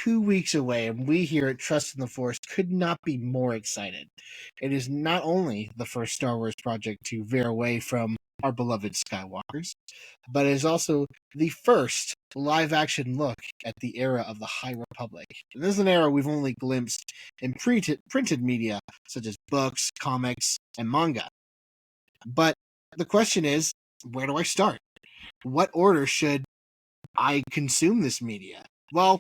2 weeks away, and we here at Trust in the Force could not be more excited. It is not only the first Star Wars project to veer away from our beloved Skywalkers, but it is also the first live-action look at the era of the High Republic. And this is an era we've only glimpsed in printed media, such as books, comics, and manga. But the question is, where do I start? What order should I consume this media? Well,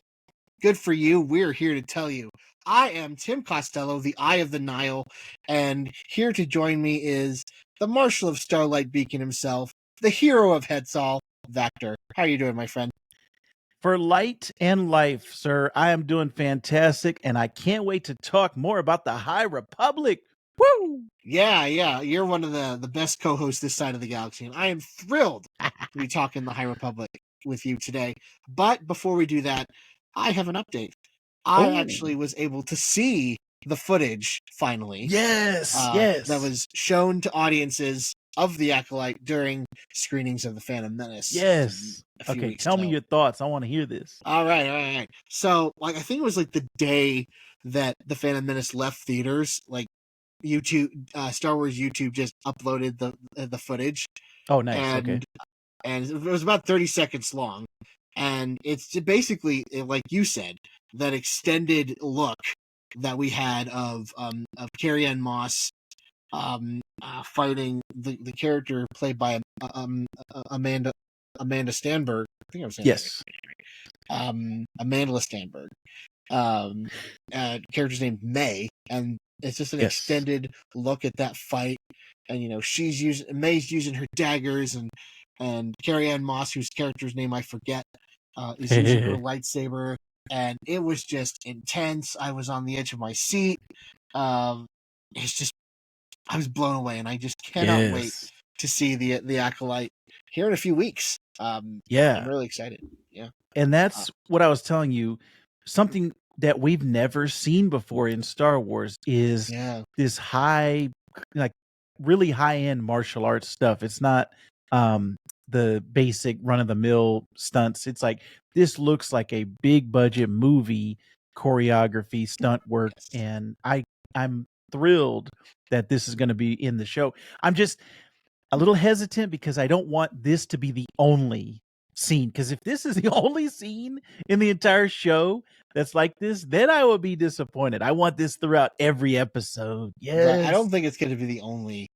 good for you. We're here to tell you. I am Tim Costello, the Eye of the Nile, and here to join me is the Marshal of Starlight Beacon himself, the hero of Hetzal, Vactor. How are you doing, my friend? For light and life, sir, I am doing fantastic, and I can't wait to talk more about the High Republic. Woo! Yeah, you're one of the best co-hosts this side of the galaxy, and I am thrilled to be talking the High Republic with you today. But before we do that, I have an update. I actually was able to see the footage finally. Yes. That was shown to audiences of the Acolyte during screenings of the Phantom Menace. Yes. A few Okay, weeks tell ago. me your thoughts. I want to hear this. All right. So, I think it was the day that the Phantom Menace left theaters. YouTube, Star Wars YouTube just uploaded the footage. Oh, nice. Okay. And it was about 30 seconds long, and it's basically, like you said, that extended look that we had of Carrie-Anne Moss fighting the character played by Amanda Stanberg. I think I was saying yes. Amanda Stanberg. Character's named May, and it's just an extended look at that fight. And May's using her daggers, and Carrie-Anne Moss, whose character's name I forget, is using her lightsaber, and it was just intense. I was on the edge of my seat. It's just, I was blown away, and I just cannot wait to see the Acolyte here in a few weeks. I'm really excited. Yeah, and that's what I was telling you. Something that we've never seen before in Star Wars is this high, really high-end martial arts stuff. It's not the basic run-of-the-mill stunts. It's like, this looks like a big budget movie choreography, stunt work, and I'm thrilled that this is going to be in the show. I'm just a little hesitant because I don't want this to be the only scene, because if this is the only scene in the entire show that's like this, then I will be disappointed. I want this throughout every episode. Yes. I don't think it's going to be the only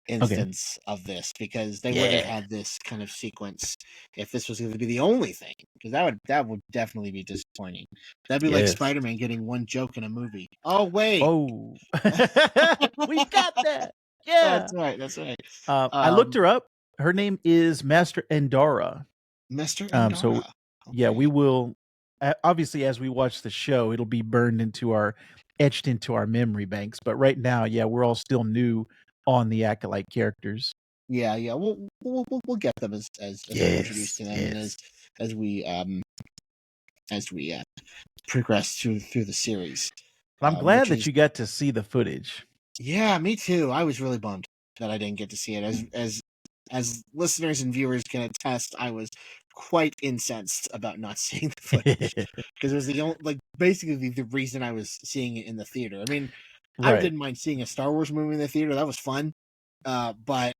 instance of this, because they wouldn't have had this kind of sequence if this was going to be the only thing, because that would definitely be disappointing. That'd be like Spider-Man getting one joke in a movie. Oh wait, we got that. Yeah, that's right. I looked her up. Her name is Master Endara. Master Endara. So we will obviously, as we watch the show, it'll be etched into our memory banks. But right now, we're all still new on the Acolyte characters. Yeah. We'll get them as we're introduced to them, and as we progress through the series. I'm glad that you got to see the footage. Yeah, me too. I was really bummed that I didn't get to see it. As listeners and viewers can attest, I was quite incensed about not seeing the footage, because it was basically the reason I was seeing it in the theater. I mean, I didn't mind seeing a Star Wars movie in the theater; that was fun. But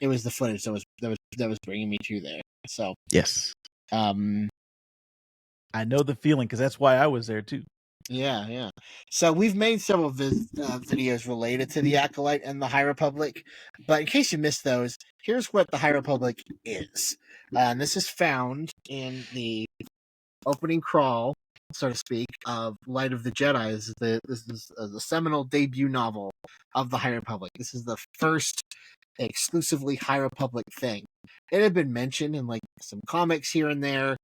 it was the footage that was bringing me to there. So yes, I know the feeling, because that's why I was there too. Yeah. So we've made several videos related to the Acolyte and the High Republic, but in case you missed those, here's what the High Republic is. And this is found in the opening crawl, so to speak, of Light of the Jedi. This is the seminal debut novel of the High Republic. This is the first exclusively High Republic thing. It had been mentioned in some comics here and there,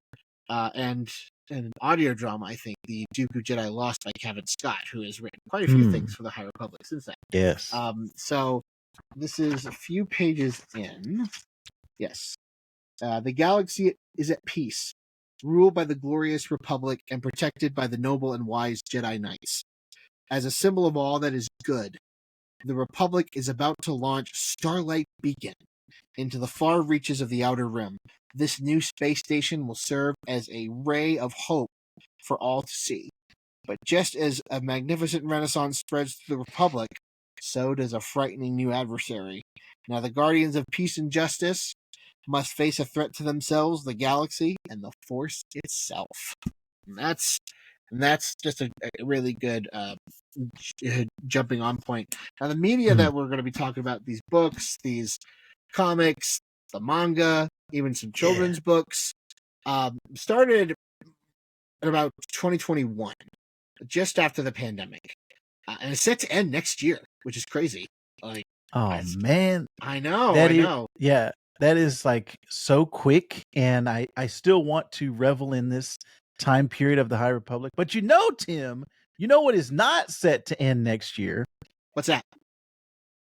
and an audio drama, I think, The Dooku Jedi Lost by Kevin Scott, who has written quite a few things for the High Republic since then. Yes. So this is a few pages in. Yes. The galaxy is at peace, ruled by the glorious Republic and protected by the noble and wise Jedi Knights. As a symbol of all that is good, the Republic is about to launch Starlight Beacon into the far reaches of the Outer Rim. This new space station will serve as a ray of hope for all to see. But just as a magnificent renaissance spreads through the Republic, so does a frightening new adversary. Now, the guardians of peace and justice must face a threat to themselves, the galaxy, and the Force itself. And that's just a really good jumping on point. Now, the media that we're going to be talking about, these books, these comics, the manga, even some children's books, started in about 2021, just after the pandemic. And it's set to end next year, which is crazy. Like, oh man, I know. Yeah, that is like so quick, and I still want to revel in this time period of the High Republic. But Tim, you know what is not set to end next year? What's that?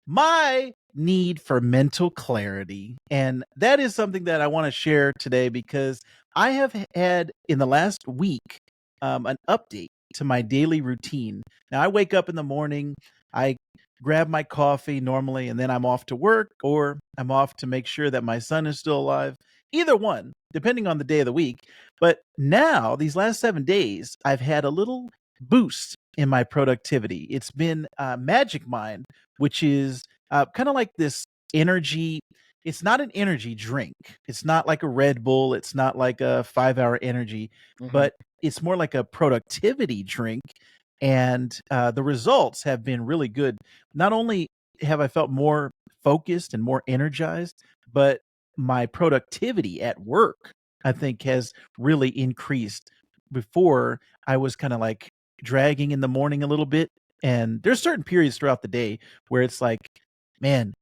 My need for mental clarity. And that is something that I want to share today because I have had in the last week an update to my daily routine. Now, I wake up in the morning, I grab my coffee normally, and then I'm off to work or I'm off to make sure that my son is still alive. Either one, depending on the day of the week. But now, these last 7 days, I've had a little boost in my productivity. It's been Magic Mind, which is kind of like this energy. It's not an energy drink. It's not like a Red Bull. It's not like a 5 hour energy, but it's more like a productivity drink. And the results have been really good. Not only have I felt more focused and more energized, but my productivity at work, I think, has really increased. Before, I was kind of like dragging in the morning a little bit. And there's certain periods throughout the day where it's like, man,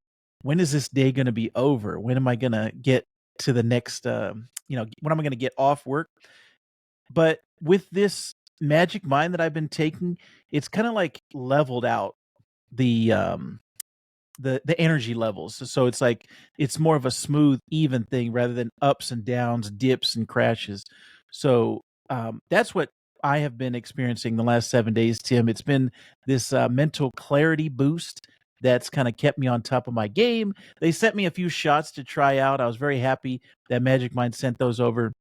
when is this day going to be over? When am I going to get to the next, when am I going to get off work? But with this Magic Mind that I've been taking, it's kind of like leveled out the the energy levels. So it's like it's more of a smooth, even thing rather than ups and downs, dips and crashes. So that's what I have been experiencing the last 7 days, Tim. It's been this mental clarity boost that's kind of kept me on top of my game. They sent me a few shots to try out. I was very happy that Magic Mind sent those over.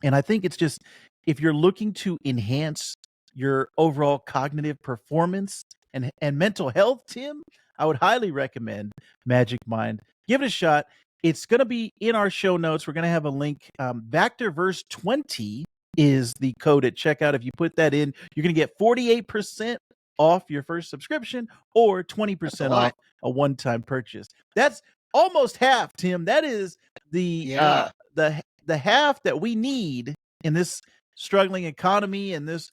And I think it's just if you're looking to enhance your overall cognitive performance and mental health, Tim, I would highly recommend Magic Mind. Give it a shot. It's going to be in our show notes. We're going to have a link. Vactor-verse 20 is the code at checkout. If you put that in, you're going to get 48% off your first subscription or 20% off a one-time purchase. That's almost half, Tim. That is the half that we need in this struggling economy and this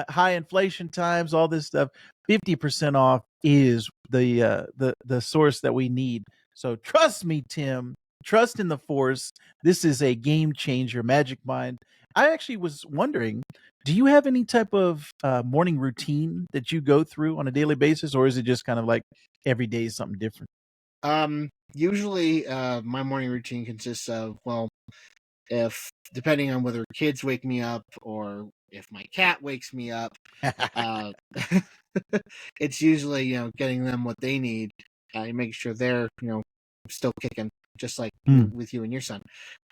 high inflation times, all this stuff. 50% off is the source that we need. So trust me, Tim. Trust in the Force. This is a game changer. Magic Mind. I actually was wondering, do you have any type of morning routine that you go through on a daily basis, or is it just kind of like every day is something different? Usually, my morning routine consists of, well, if depending on whether kids wake me up or if my cat wakes me up, uh, it's usually getting them what they need, and making sure they're still kicking, just like with you and your son.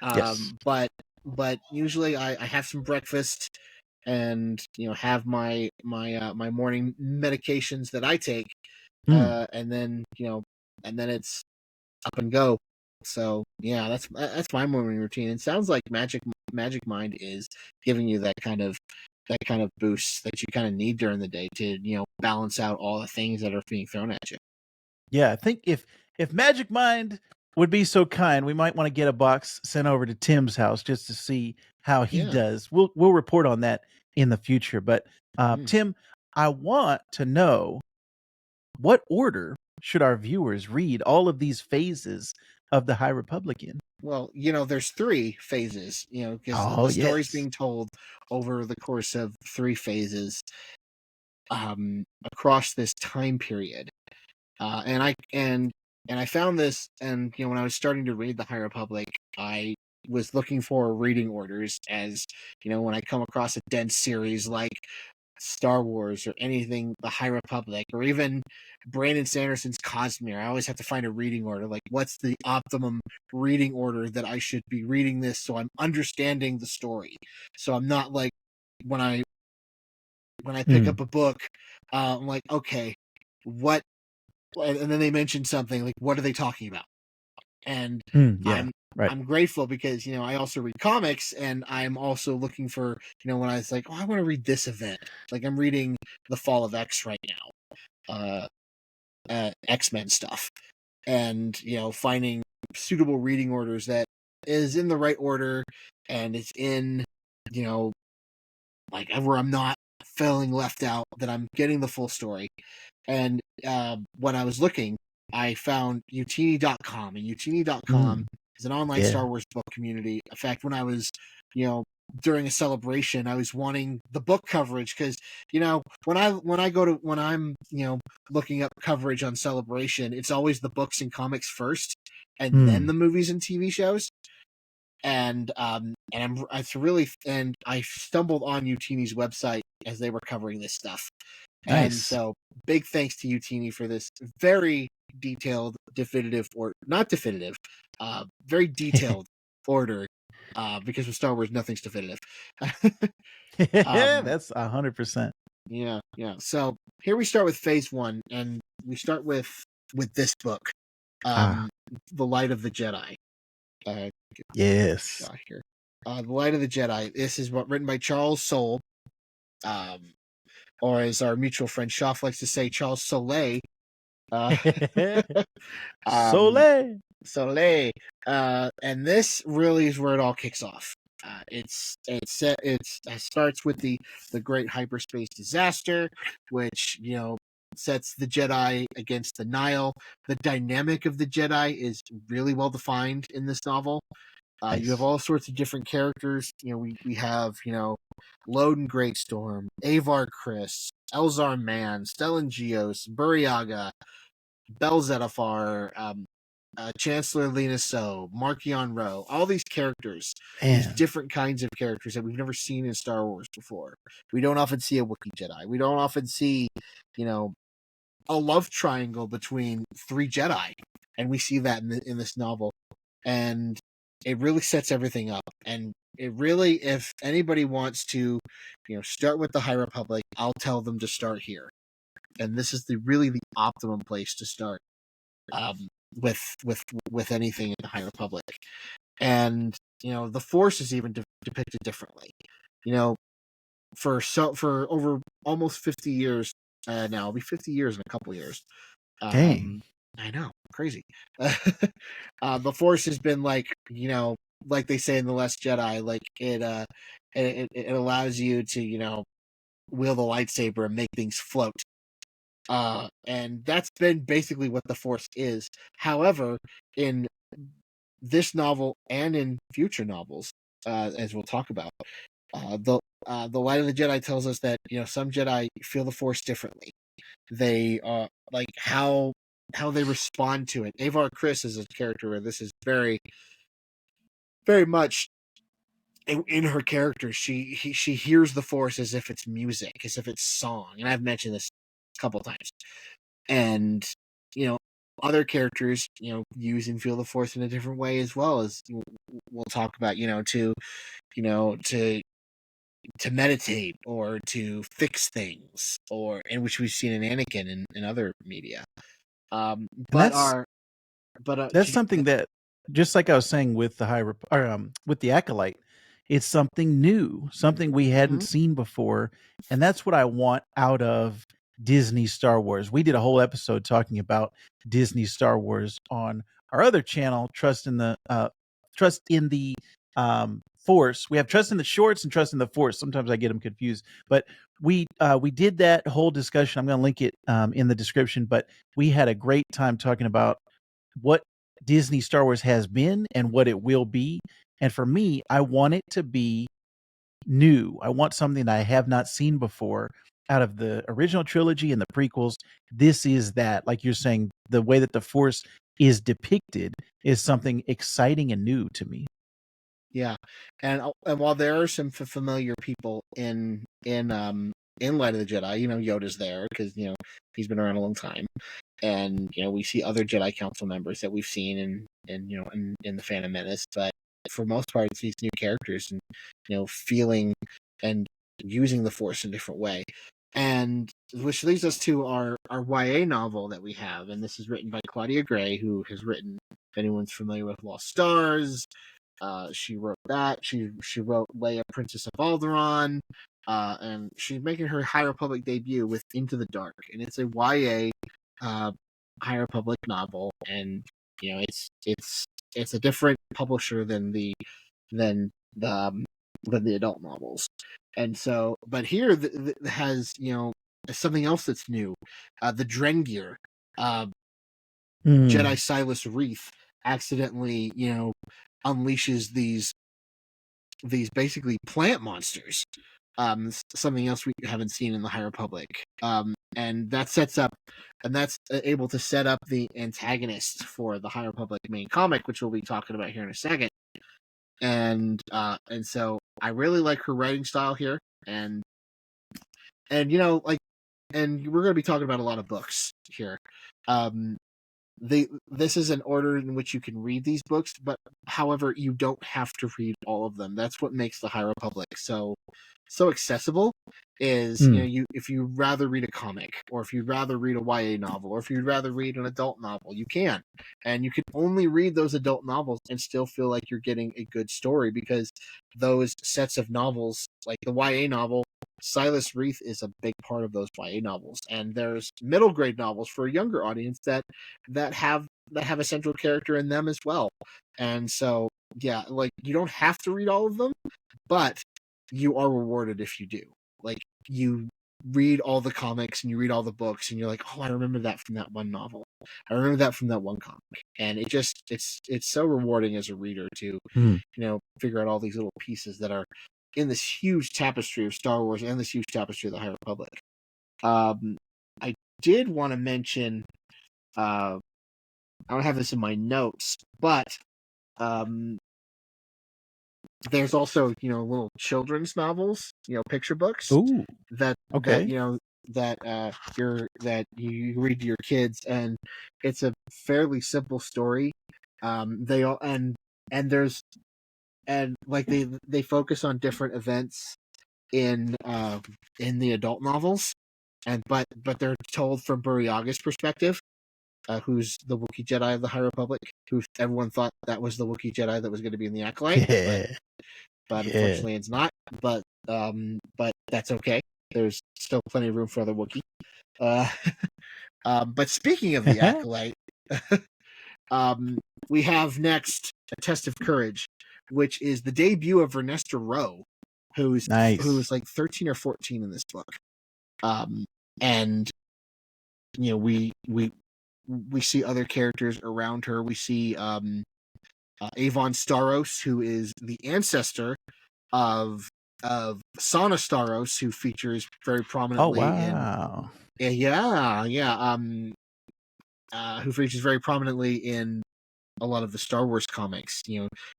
Yes. But usually I have some breakfast and have my morning medications that I take, and then it's up and go. So yeah, that's my morning routine. It sounds like Magic Mind is giving you that kind of boost that you kind of need during the day to balance out all the things that are being thrown at you. Yeah, I think if Magic Mind would be so kind, we might want to get a box sent over to Tim's house just to see how he does. We'll report on that in the future. But Tim, I want to know what order should our viewers read all of these phases of the High Republic in? Well, there's three phases, because Oh the story's yes. being told over the course of three phases, across this time period. And I found this, and when I was starting to read the High Republic, I was looking for reading orders, as when I come across a dense series like Star Wars or anything the High Republic, or even Brandon Sanderson's Cosmere, I always have to find a reading order. Like, what's the optimum reading order that I should be reading this so I'm understanding the story, so I'm not like when I pick up a book, I'm like, okay, what? And then they mention something like, what are they talking about? And Yeah, I'm right. I'm grateful because I also read comics, and I'm also looking for when I was like, oh, I want to read this event. Like I'm reading The Fall of X right now, X-Men stuff, and finding suitable reading orders that is in the right order, and it's in you know like where I'm not feeling left out, that I'm getting the full story. And when I was looking, I found utini.com, and utini.com Mm, is an online yeah. Star Wars book community. In fact, when I was, you know, during a celebration, I was wanting the book coverage because when I'm looking up coverage on Celebration, it's always the books and comics first, and then Mm, the movies and TV shows. And I stumbled on Utini's website as they were covering this stuff. And nice. so big thanks to Utini for this very detailed, definitive, or not definitive, very detailed order, because with Star Wars, nothing's definitive. um, That's 100%. yeah. So here we start with phase one, and we start with this book, Ah, um, The Light of the Jedi. Get a yes. shot here. The Light of the Jedi. This is written by Charles Soule, um, or as our mutual friend Schaff likes to say, Charles Soule. Uh, um, Soleil. Soleil. And this really is where it all kicks off. It starts with the great hyperspace disaster, which sets the Jedi against the Nile. The dynamic of the Jedi is really well defined in this novel. You have Nice. all sorts of different characters. We have Loden Greatstorm, Avar Kriss, Elzar Mann, Stellan Gios, Buriaga, Belzetafar, Chancellor Lena So, Markion Ro, all these characters, these Man. different kinds of characters that we've never seen in Star Wars before. We don't often see a Wookiee Jedi. We don't often see, you know, a love triangle between three Jedi, and we see that in this novel, and it really sets everything up. And it really, if anybody wants to, start with the High Republic, I'll tell them to start here. And this is the optimum place to start, um, with with anything in the High Republic. And the Force is even depicted differently. You know, for over almost 50 years now, it'll be 50 years in a couple years. Dang. I know, crazy. The Force has been like they say in the Last Jedi, like it allows you to wield a lightsaber and make things float. And that's been basically what the Force is. However, in this novel and in future novels, as we'll talk about, the Light of the Jedi tells us that some Jedi feel the Force differently. They like how they respond to it. Avar Kriss is a character where this is very very much in her character. She hears the Force as if it's music, as if it's song, and I've mentioned this a couple times. And you know other characters use and feel the Force in a different way, as well, as we'll talk about, to meditate or to fix things, or in which we've seen in Anakin and other media. Um, And but our but that's something that, just like I was saying with the with the Acolyte, it's something new, something we hadn't Mhm. seen before, and that's what I want out of Disney Star Wars. We did a whole episode talking about Disney Star Wars on our other channel, Trust in the Force. We have Trust in the Shorts and Trust in the Force. Sometimes I get them confused, but we did that whole discussion. I'm going to link it in the description, but we had a great time talking about what Disney Star Wars has been and what it will be. And for me, I want it to be new. I want something that I have not seen before out of the original trilogy and the prequels. This is that, like you're saying, the way that the Force is depicted is something exciting and new to me. Yeah, and while there are some familiar people in Light of the Jedi, Yoda's there because he's been around a long time, and we see other Jedi Council members that we've seen in the Phantom Menace, but for most part, it's these new characters, and feeling and using the Force in a different way. And which leads us to our YA novel that we have, and this is written by Claudia Gray, who has written, if anyone's familiar with Lost Stars, she wrote that. She wrote Leia, Princess of Alderaan, and she's making her High Republic debut with Into the Dark, and it's a YA High Republic novel, and it's a different publisher than the adult novels. And so, but here has something else that's new. The Drengir, Jedi Silas Reith accidentally unleashes these basically plant monsters. Something else we haven't seen in the High Republic. And that sets up, and that's able to set up the antagonist for the High Republic main comic, which we'll be talking about here in a second. And so I really like her writing style here, and we're going to be talking about a lot of books here. This is an order in which you can read these books, but however, you don't have to read all of them. That's what makes the High Republic so accessible. Is if you'd rather read a comic, or if you'd rather read a YA novel, or if you'd rather read an adult novel, you can, and you can only read those adult novels and still feel like you're getting a good story, because those sets of novels, like the YA novel, Silas Reith is a big part of those YA novels, and there's middle grade novels for a younger audience that have a central character in them as well. And so, yeah, like, you don't have to read all of them, but you are rewarded if you do. Like, you read all the comics and you read all the books, and you're like, oh, I remember that from that one novel. I remember that from that one comic. And it's so rewarding as a reader to figure out all these little pieces that are in this huge tapestry of Star Wars and this huge tapestry of the High Republic. I did want to mention, I don't have this in my notes, but there's also little children's novels, picture books. Ooh, that okay. that you read to your kids, and it's a fairly simple story. They all and there's and like they focus on different events in the adult novels, and but they're told from Burryaga's perspective, who's the Wookiee Jedi of the High Republic, who everyone thought that was the Wookiee Jedi that was going to be in the Acolyte, but unfortunately it's not. But that's okay. There's still plenty of room for other Wookiee. But speaking of the Acolyte, we have next A Test of Courage, which is the debut of Ernesta Rowe, who's like 13 or 14 in this book. And we see other characters around her. We see Avon Staros, who is the ancestor of Sana Staros, who features very prominently who features very prominently in a lot of the Star Wars comics.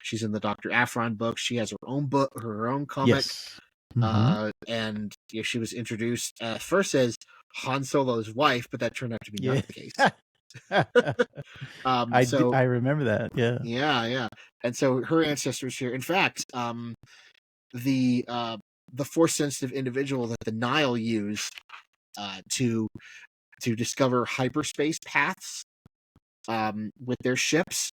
She's in the Dr. Aphron book. She has her own book, her own comic. Yes. And she was introduced first as Han Solo's wife, but that turned out to be not the case. I remember that. Yeah. And so her ancestors here. In fact, the force sensitive individual that the Nile used to discover hyperspace paths with their ships.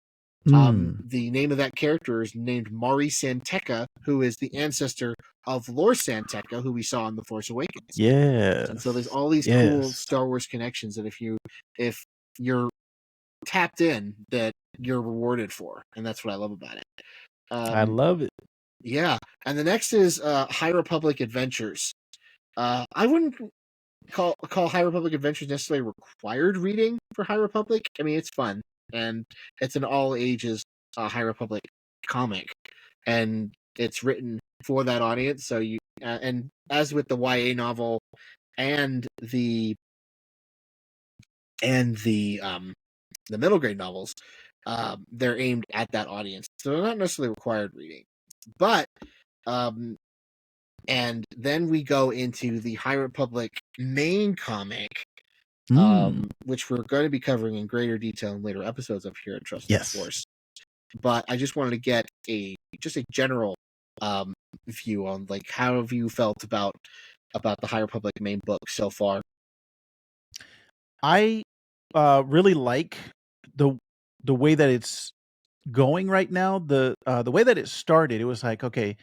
The name of that character is named Mari Santeca, who is the ancestor of Lor Santeca, who we saw in The Force Awakens. Yes. And so there's all these cool Star Wars connections that if you're tapped in, that you're rewarded for, and that's what I love about it. I love it. Yeah, and the next is High Republic Adventures. I wouldn't call High Republic Adventures necessarily required reading for High Republic. I mean, it's fun, and it's an all ages High Republic comic, and it's written for that audience. So you and as with the YA novel and the middle grade novels, they're aimed at that audience, so they're not necessarily required reading. But and then we go into the High Republic main comic, which we're going to be covering in greater detail in later episodes of here at Trust the Force. But I just wanted to get a general view on like how have you felt about the High Republic main book so far? I really like the way that it's going right now. The way that it started, it was like, okay,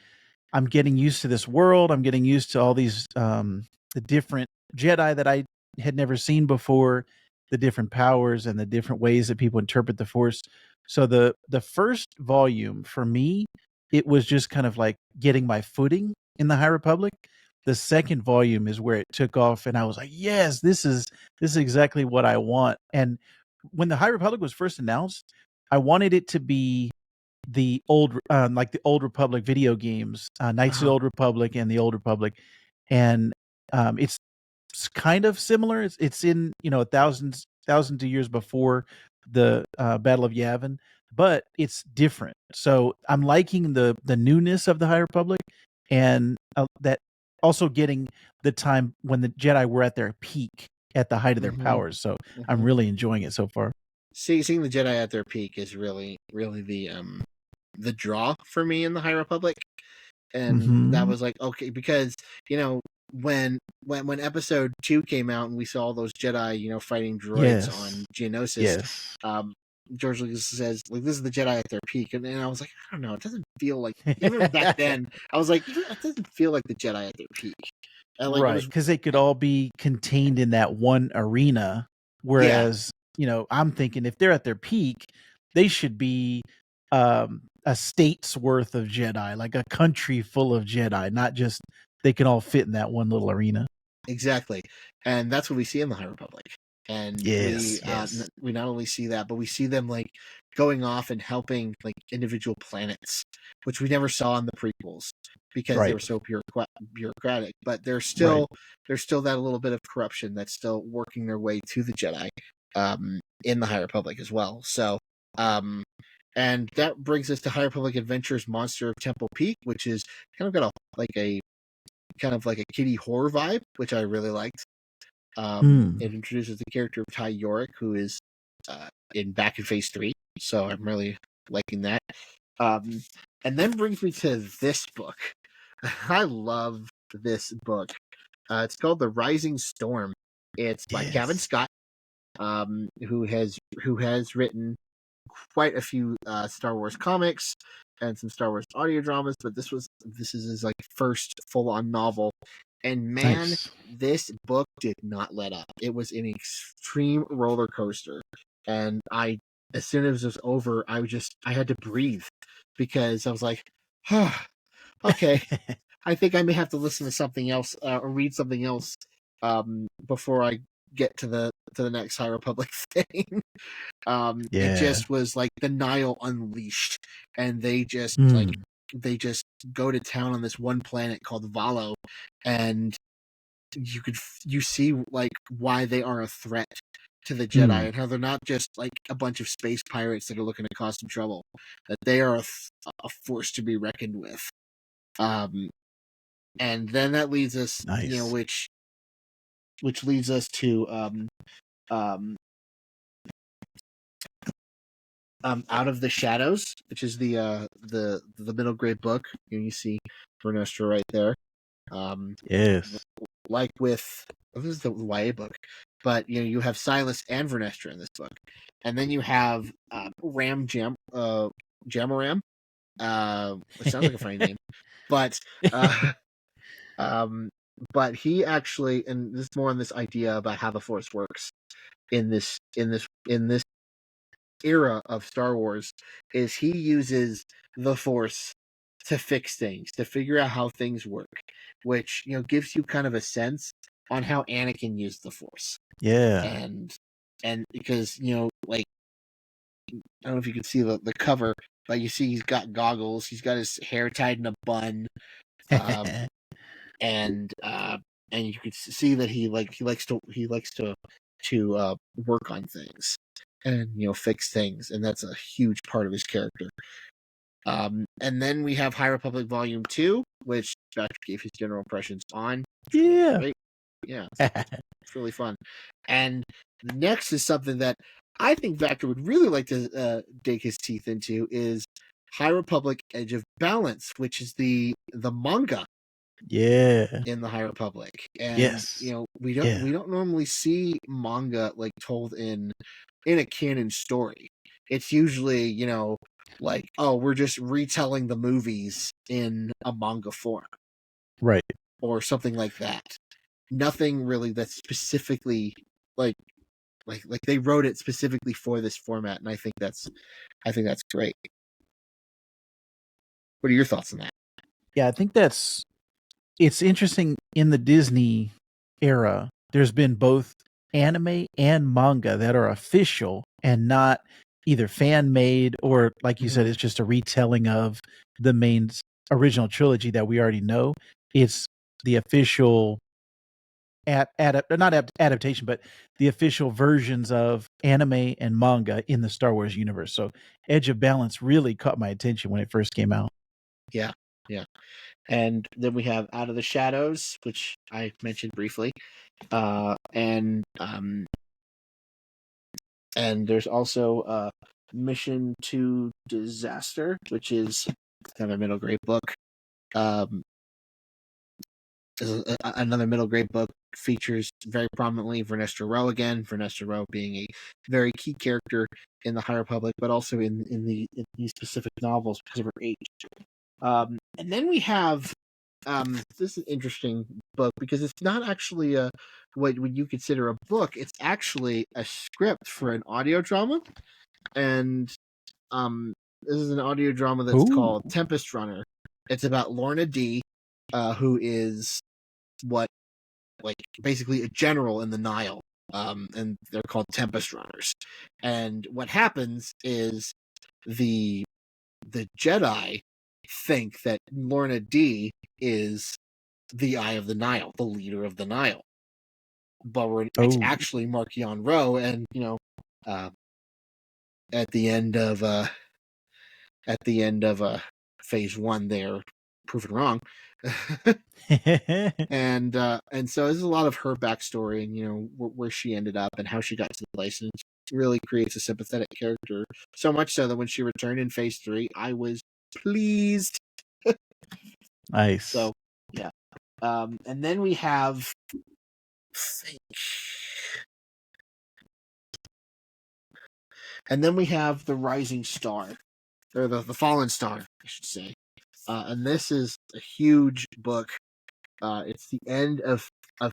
I'm getting used to this world. I'm getting used to all these the different Jedi that I had never seen before, the different powers and the different ways that people interpret the Force. So the first volume for me, it was just kind of like getting my footing in the High Republic. The second volume is where it took off, and I was like, "Yes, this is exactly what I want." And when the High Republic was first announced, I wanted it to be the old like the Old Republic video games, Knights of the Uh-huh. Old Republic and the Old Republic, and it's kind of similar. It's in, you know, thousands of years before the Battle of Yavin, but it's different. So I'm liking the newness of the High Republic, and that also getting the time when the Jedi were at their peak, at the height of their Mm-hmm. powers. So I'm Mm-hmm. really enjoying it so far. Seeing the Jedi at their peak is really the draw for me in the High Republic. And that Hmm. was like okay because you know when episode 2 came out and we saw all those Jedi fighting droids Yes. on Geonosis. Yes. um George Lucas says like this is the Jedi at their peak, and I was like, I don't know, it doesn't feel like, even back then I was like, it doesn't feel like the Jedi at their peak. And like it Right, was, because they could all be contained in that one arena, yeah, whereas, you know, I'm thinking if they're at their peak, they should be, a state's worth of Jedi, like a country full of Jedi, not just they can all fit in that one little arena. exactly. And that's what we see in the High Republic. And Yes, yes. we not only see that, but we see them like going off and helping like individual planets, which we never saw in the prequels because they Right, were so bureaucratic. But right. there's still that little bit of corruption that's still working their way to the Jedi in the High Republic as well. So um, and that brings us to High Republic Adventures Monster of Temple Peak, which is kind of got a kind of like a kiddie horror vibe, which I really liked. Mm, It introduces the character of Ty Yorick, who is in back in Phase 3, so I'm really liking that. Um, and then brings me to this book. I love this book. It's called The Rising Storm. It's by Kevin yes. Scott, who has written quite a few Star Wars comics and some Star Wars audio dramas, but this is his like first full on novel. And man, Nice. this book did not let up. It was an extreme roller coaster, and as soon as it was over, I had to breathe because I was like, oh, okay, I think I may have to listen to something else or read something else before I get to the next High Republic thing. It Yeah. just was like the Nile unleashed, and Mm, they just go to town on this one planet called Valo, and you see like why they are a threat to the Jedi mm. and how they're not just like a bunch of space pirates that are looking to cause some trouble, that they are a force to be reckoned with. Um, and then that leads us, Nice. which leads us to um, Out of the Shadows, which is the middle grade book. You see Vernestra right there. Um, Yes. like with this is the YA book, but you have Silas and Vernestra in this book, and then you have Jamaram, which sounds like a funny name, but uh, um, but he actually, and this is more on this idea about how the Force works in this era of Star Wars, is he uses the Force to fix things, to figure out how things work, which gives you kind of a sense on how Anakin used the Force. Yeah. And because like I don't know if you can see the cover, but you see he's got goggles, he's got his hair tied in a bun, um, and and you can see that he likes to work on things and fix things, and that's a huge part of his character. And then we have High Republic Volume 2, which Patrick gave his general impressions on. It's really Yeah. great. Yeah, it's really fun. And the next is something that I think Vactor would really like to dig his teeth into, is High Republic Edge of Balance, which is the manga Yeah. in the High Republic. And Yes. we Yeah. don't normally see manga like told in a canon story. It's usually, like, oh, we're just retelling the movies in a manga form Right. or something like that. Nothing really that's specifically like they wrote it specifically for this format, and I think that's great. What are your thoughts on that? Yeah, I think it's interesting in the Disney era. There's been both anime and manga that are official and not either fan made or, like you said, it's just a retelling of the main original trilogy that we already know. It's the official not adaptation, but the official versions of anime and manga in the Star Wars universe. So Edge of Balance really caught my attention when it first came out. Yeah, yeah. And then we have Out of the Shadows, which I mentioned briefly, and there's also Mission to Disaster, which is kind of a middle grade book. Um, another middle grade book features very prominently Vernestra Rowe again. Vernestra Rowe being a very key character in the High Republic, but also in these specific novels because of her age. And then we have this is an interesting book because it's not actually a what would you consider a book. It's actually a script for an audio drama, and this is an audio drama that's Ooh. called Tempest Runner. It's about Lorna D, who is what like basically a general in the Nile, and they're called Tempest Runners. And what happens is the Jedi think that Lorna D is the Eye of the Nile, the leader of the Nile, but it's Oh. actually Marchion Ro, and uh, at the end of phase one, they're proven wrong. And so this is a lot of her backstory and where she ended up and how she got to the place, and it really creates a sympathetic character, so much so that when she returned in phase 3 I was pleased. Nice. So yeah. And then we have the Rising Star, or the Fallen Star, I should say. And this is a huge book. It's the end of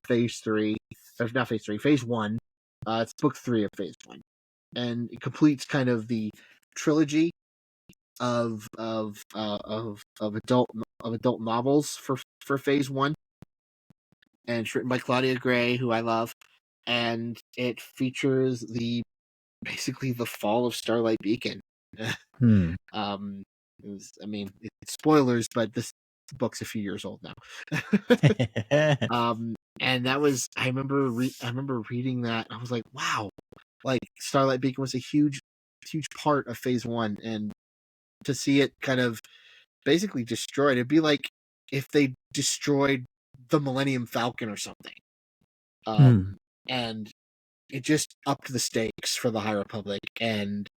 phase 3, or not phase 3, phase 1. It's book 3 of phase 1, and it completes kind of the trilogy of adult novels for phase 1, and it's written by Claudia Gray, who I love, and it features basically the fall of Starlight Beacon. Um, it's spoilers, but this book's a few years old now. And that was I remember reading that. I was like, wow, like Starlight Beacon was a huge part of phase 1, and to see it kind of basically destroyed, it'd be like if they destroyed the Millennium Falcon or something. And it just upped the stakes for the High Republic, and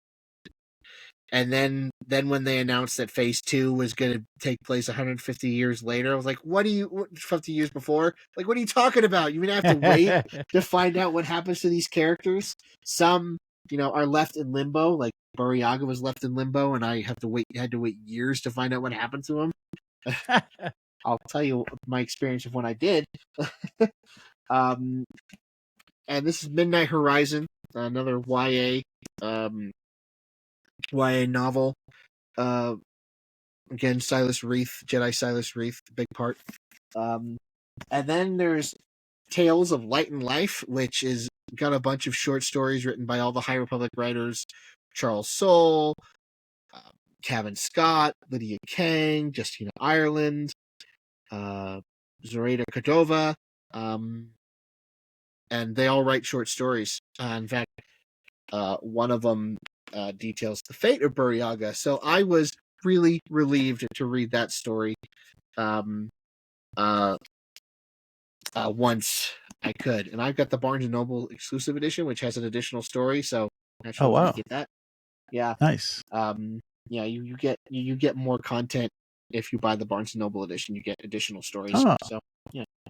then when they announced that phase 2 was going to take place 150 years later, I was like, 50 years before? Like, what are you talking about? You're going to have to wait to find out what happens to these characters. Some, are left in limbo, like Burryaga was left in limbo, and I had to wait years to find out what happened to him. I'll tell you my experience of when I did. And this is Midnight Horizon, another YA novel. Again, Silas Reith, Jedi Silas Reith, big part. And then there's Tales of Light and Life, which is got a bunch of short stories written by all the High Republic writers: Charles Soule, Kevin Scott, Lydia Kang, Justina Ireland, Zoraida Cordova, and they all write short stories. In fact, one of them details the fate of Burryaga. So I was really relieved to read that story once I could. And I've got the Barnes & Noble exclusive edition, which has an additional story, so naturally Oh, I wow. get that. Yeah. Nice. Yeah, you get more content if you buy the Barnes and Noble edition. You get additional stories. Huh. So yeah.